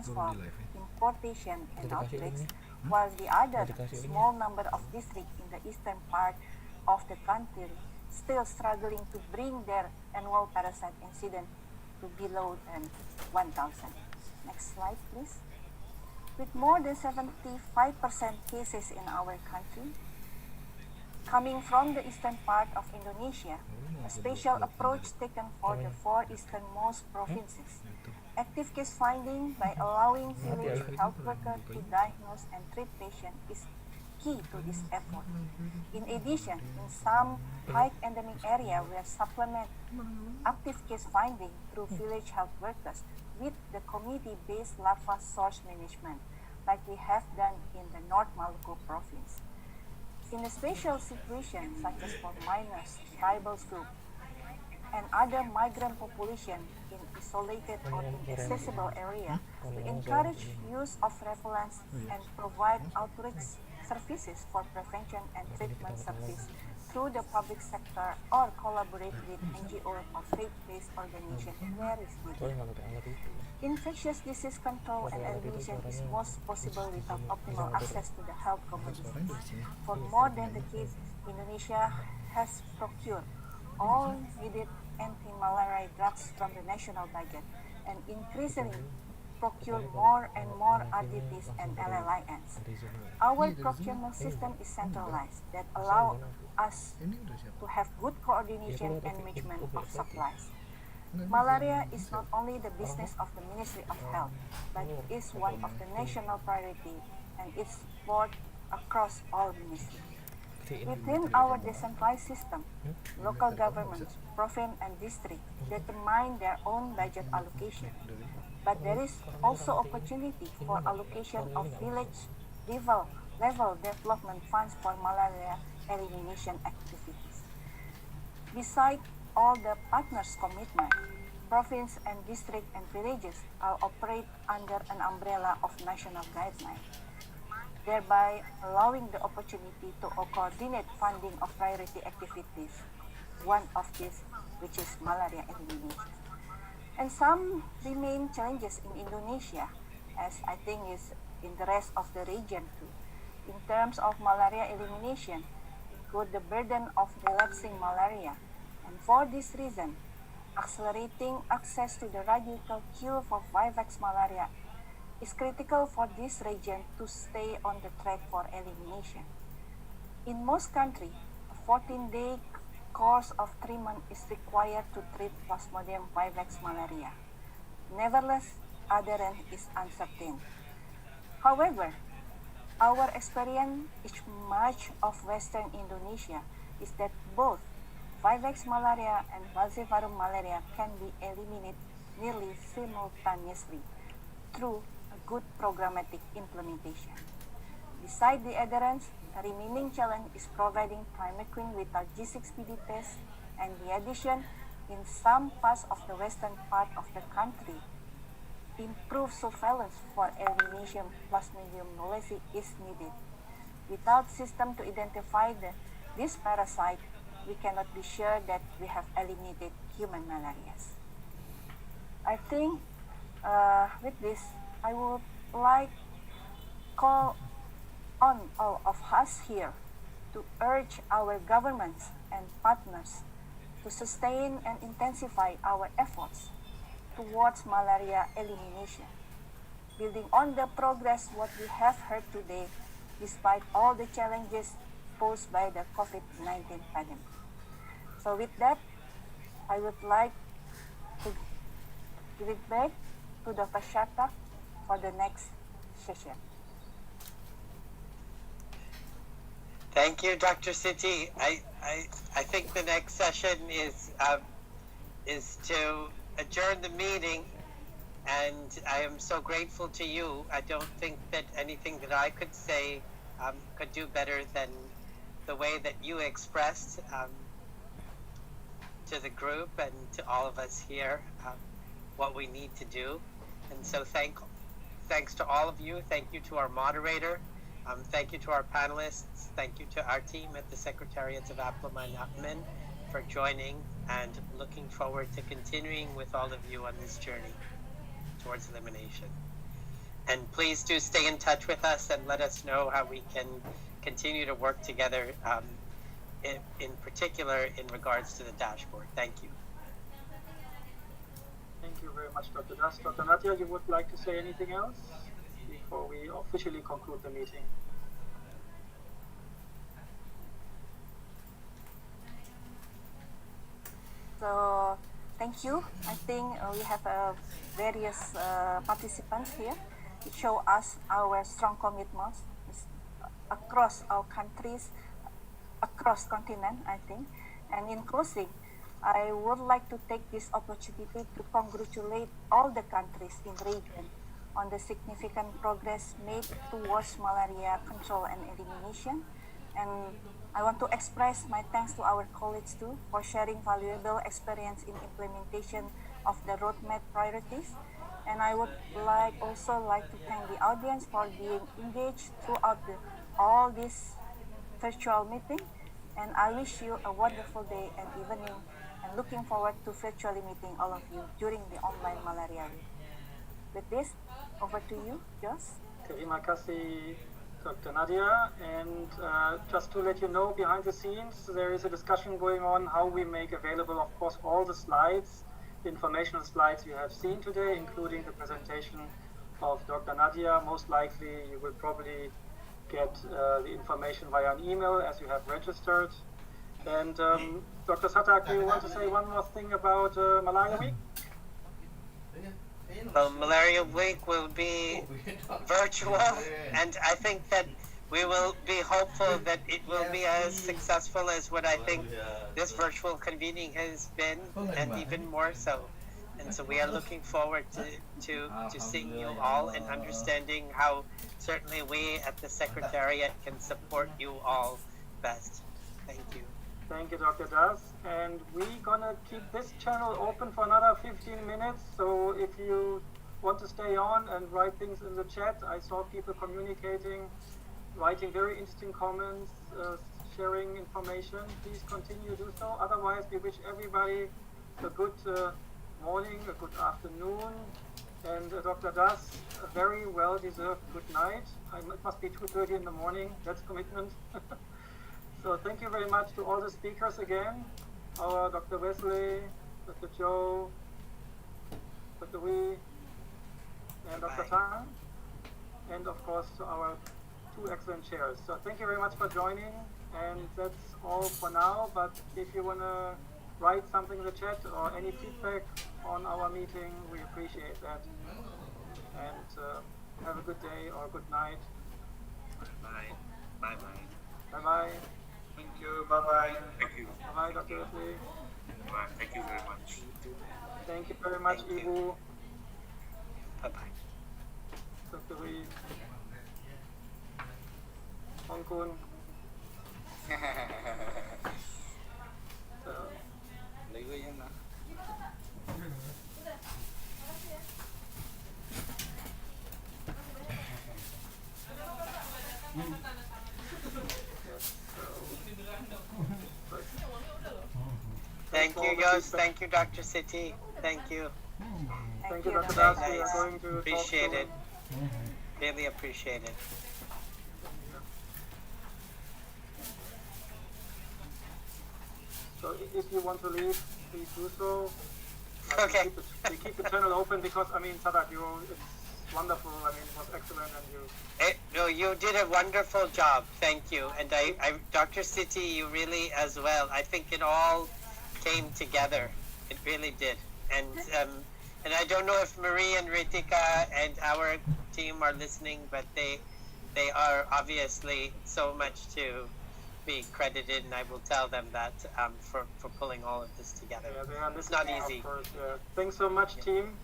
transfer, importation, and outbreaks, while the other small number of districts in the eastern part of the country still struggling to bring their annual parasite incident to below than 1,000. Next slide, please. With more than 75% cases in our country coming from the eastern part of Indonesia, a special approach taken for the four easternmost provinces. Active case finding by allowing village health workers to diagnose and treat patients is key to this effort. In addition, in some high endemic area, we have supplement active case finding through village health workers with the community-based larva source management, like we have done in the North Maluku province. In a special situation, such as for minors, tribal group, and other migrant population in isolated or inaccessible area, we encourage use of repellents and provide outreach services for prevention and treatment service through the public sector or collaborate with NGO or faith-based organizations where is needed. Infectious disease control and elimination is most possible without optimal access to the health commodities. For more than decades, Indonesia has procured all needed anti-malaria drugs from the national budget and increasingly procure more and more RDTs and LLINs. Our procurement system is centralized that allows us to have good coordination and management of supplies. Malaria is not only the business of the Ministry of Health, but it is one of the national priority and it's support across all ministries. Within our decentralized system, local governments, province and district determine their own budget allocation. But there is also opportunity for allocation of village level development funds for malaria elimination activities. Besides all the partners' commitment, province and district and villages are operate under an umbrella of national guidelines, thereby allowing the opportunity to coordinate funding of priority activities, one of these which is malaria elimination. And some remain challenges in Indonesia, as I think is in the rest of the region too. In terms of malaria elimination, include the burden of relapsing malaria, and for this reason, accelerating access to the radical cure for Vivax malaria is critical for this region to stay on the track for elimination. In most countries, a 14-day course of treatment is required to treat Plasmodium vivax malaria. Nevertheless, adherence is uncertain. However, our experience in much of Western Indonesia is that both Vivax malaria and Falciparum malaria can be eliminated nearly simultaneously through a good programmatic implementation. Besides the adherence, the remaining challenge is providing primaquine without G6PD test, and the addition in some parts of the western part of the country, improved surveillance for elimination Plasmodium knowledge is needed. Without system to identify this parasite, we cannot be sure that we have eliminated human malaria. I think with this, I would like call on all of us here to urge our governments and partners to sustain and intensify our efforts towards malaria elimination, building on the progress what we have heard today despite all the challenges posed by the COVID-19 pandemic. So with that, I would like to give it back to Dr. Shatak for the next session. Thank you, Dr. Siti. I think the next session is to adjourn the meeting, and I am so grateful to you. I don't think that anything that I could say could do better than the way that you expressed to the group and to all of us here what we need to do. And so thanks to all of you. Thank you to our moderator. Thank you to our panelists. Thank you to our team at the Secretariats of APLMA and APMIN for joining, and looking forward to continuing with all of you on this journey towards elimination. And please do stay in touch with us and let us know how we can continue to work together, in particular in regards to the dashboard. Thank you. Thank you very much, Dr. Das. Dr. Nadia, you would like to say anything else before we officially conclude the meeting? So thank you. I think we have various participants here. It shows us our strong commitments across our countries, across continent, I think. And in closing, I would like to take this opportunity to congratulate all the countries in region on the significant progress made towards malaria control and elimination. And I want to express my thanks to our colleagues too for sharing valuable experience in implementation of the roadmap priorities. And I would also like to thank the audience for being engaged throughout all this virtual meeting. And I wish you a wonderful day and evening, and looking forward to virtually meeting all of you during the online malaria week. With this, over to you, Jos. Terima kasih, Dr. Nadia. And just to let you know, behind the scenes, there is a discussion going on how we make available, of course, all the slides, the informational slides you have seen today, including the presentation of Dr. Nadia. Most likely, you will probably get the information via an email as you have registered. And Dr. Satak, do you want to say one more thing about Malaria Week? Well, Malaria Week will be virtual, and I think that we will be hopeful that it will be as successful as what I think this virtual convening has been, and even more so. And so we are looking forward to seeing you all and understanding how certainly we at the Secretariat can support you all best. Thank you. Thank you, Dr. Das. And we're gonna keep this channel open for another 15 minutes. So if you want to stay on and write things in the chat, I saw people communicating, writing very interesting comments, sharing information. Please continue to do so. Otherwise, we wish everybody a good morning, a good afternoon, and Dr. Das, a very well-deserved good night. It must be 2:30 in the morning. That's commitment. So thank you very much to all the speakers again, our Dr. Wesley, Dr. Joe, Dr. Wee, and Dr. Tang, and of course to our two excellent chairs. So thank you very much for joining, and that's all for now. But if you want to write something in the chat or any feedback on our meeting, we appreciate that. And have a good day or good night. Bye. Bye-bye. Bye-bye. Thank you. Bye-bye. Thank you. Bye-bye, Dr. Wesley. Bye. Thank you very much. Thank you very much, Thank you. Ibu, Bye-bye. Dr. Wee, Hong Kun. So, Ligo yan na. yes, so, Thank you, Yos. Thank you, Dr. Siti. Thank you. thank you, Dr. Dr. Das. Very We are nice. going to Appreciate talk it. Really appreciate it. So if you want to leave, please do so. Okay. We keep the channel open because, I mean, Sadak, it's wonderful. I mean, it was excellent, and you. No, you did a wonderful job. Thank you. And Dr. Siti, you really as well. I think it all came together. It really did. And I don't know if Marie and Ritika and our team are listening, but they are obviously so much to be credited, and I will tell them that for pulling all of this together. Yeah, they are It's not listening, easy. of course, yeah. Thanks so much, team.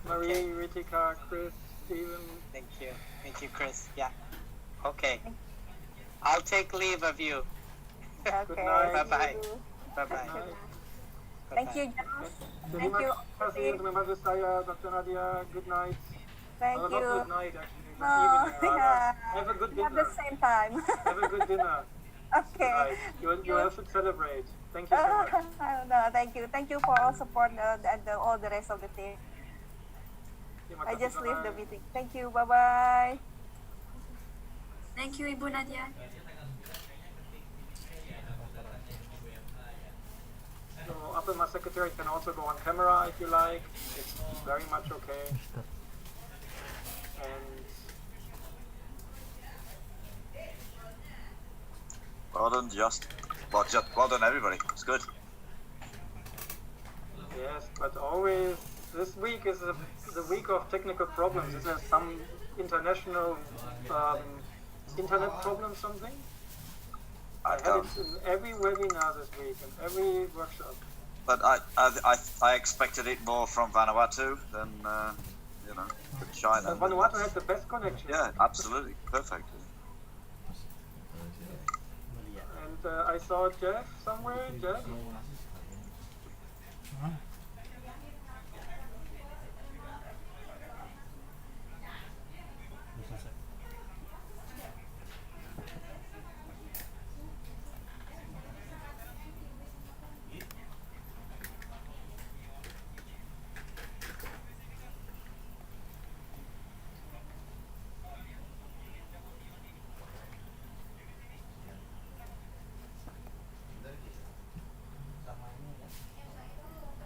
Marie, Ritika, Chris, Steven. Thank you. Thank you, Chris. Yeah. Okay. I'll take leave of you. Okay. night. Bye-bye. you. Bye-bye. Thank you, Jos. Thank Terima you. kasih untuk membantu saya, Dr. Nadia. Good night. Thank Not you. good night, actually. Good Oh, evening, rather. yeah. Have a good We have dinner. the same time. Have a good dinner. Okay. Right. You have to celebrate. Thank you so much. No, thank you. Thank you for all support and all the rest of the team. I just leave the meeting. Thank you. Bye-bye. Thank you, Ibu Nadia. So APLMA secretary can also go on camera if you like. It's very much okay. And Well done, well done, everybody. It's good. yes, but always this week is the week of technical problems. Is there some international internet problem, something? I had it in every webinar this week and every workshop. But I expected it more from Vanuatu than than China. Vanuatu has the best connection. Yeah, absolutely, perfect. And I saw Jeff somewhere. Jeff.